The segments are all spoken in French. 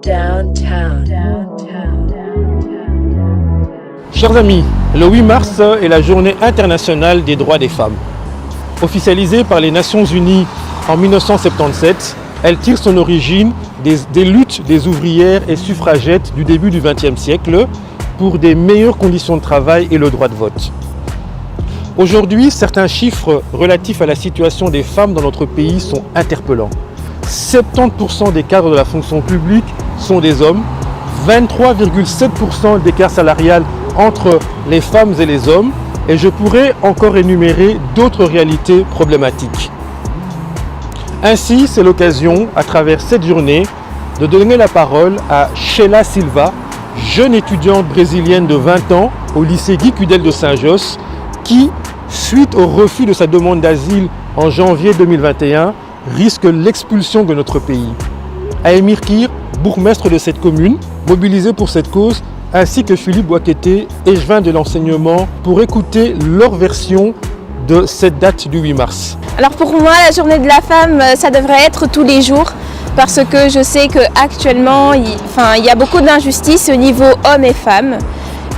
Downtown. Chers amis, le 8 mars est la journée internationale des droits des femmes. Officialisée par les Nations Unies en 1977, elle tire son origine des luttes des ouvrières et suffragettes du début du XXe siècle pour des meilleures conditions de travail et le droit de vote. Aujourd'hui, certains chiffres relatifs à la situation des femmes dans notre pays sont interpellants. 70% des cadres de la fonction publique sont des hommes, 23,7% d'écart salarial entre les femmes et les hommes, et je pourrais encore énumérer d'autres réalités problématiques. Ainsi, c'est l'occasion, à travers cette journée, de donner la parole à Sheila Silva, jeune étudiante brésilienne de 20 ans au lycée Guy Cudel de Saint-Josse, qui, suite au refus de sa demande d'asile en janvier 2021, risque l'expulsion de notre pays. À Emir Kir, bourgmestre de cette commune, mobilisé pour cette cause, ainsi que Philippe Boakete, échevin de l'enseignement, pour écouter leur version de cette date du 8 mars. Alors pour moi, la journée de la femme, ça devrait être tous les jours, parce que je sais qu'actuellement, il y a beaucoup d'injustices au niveau hommes et femmes.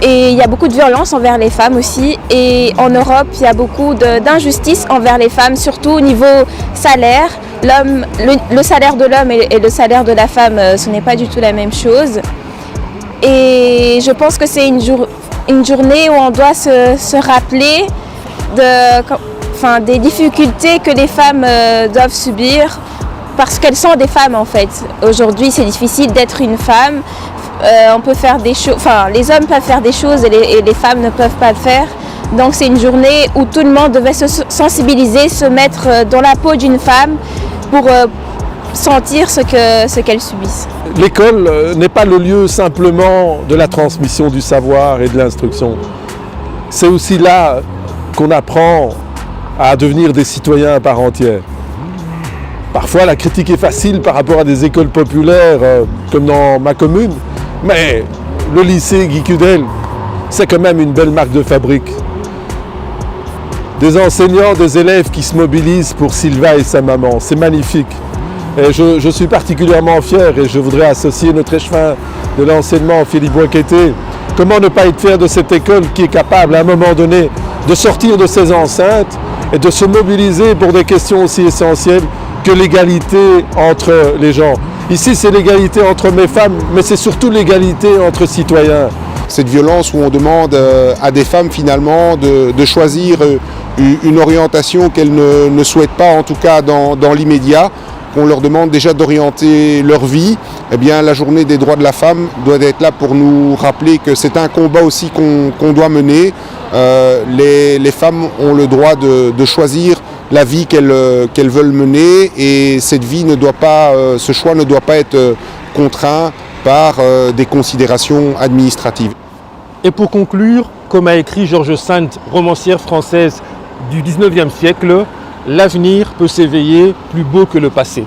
Et il y a beaucoup de violence envers les femmes aussi. Et en Europe, il y a beaucoup d'injustices envers les femmes, surtout au niveau salaire. Le salaire de l'homme et le salaire de la femme, ce n'est pas du tout la même chose. Et je pense que c'est une journée où on doit se rappeler des difficultés que les femmes doivent subir parce qu'elles sont des femmes en fait. Aujourd'hui, c'est difficile d'être une femme. On peut faire des choses, les hommes peuvent faire des choses et les femmes ne peuvent pas le faire. Donc c'est une journée où tout le monde devait se sensibiliser, se mettre dans la peau d'une femme pour sentir ce qu'elles subissent. L'école n'est pas le lieu simplement de la transmission du savoir et de l'instruction. C'est aussi là qu'on apprend à devenir des citoyens à part entière. Parfois la critique est facile par rapport à des écoles populaires comme dans ma commune. Mais le lycée Guy Cudel, c'est quand même une belle marque de fabrique. Des enseignants, des élèves qui se mobilisent pour Silva et sa maman, c'est magnifique. Et je suis particulièrement fier et je voudrais associer notre échevin de l'enseignement, Philippe Boakete. Comment ne pas être fier de cette école qui est capable à un moment donné de sortir de ses enceintes et de se mobiliser pour des questions aussi essentielles que l'égalité entre les gens. Ici, c'est l'égalité entre hommes et femmes, mais c'est surtout l'égalité entre citoyens. Cette violence où on demande à des femmes finalement de choisir une orientation qu'elles ne souhaitent pas, en tout cas dans l'immédiat, qu'on leur demande déjà d'orienter leur vie, eh bien la journée des droits de la femme doit être là pour nous rappeler que c'est un combat aussi qu'on doit mener. Les femmes ont le droit de choisir la vie qu'elles veulent mener et cette vie ce choix ne doit pas être contraint par des considérations administratives. Et pour conclure, comme a écrit George Sand, romancière française du 19e siècle, l'avenir peut s'éveiller plus beau que le passé.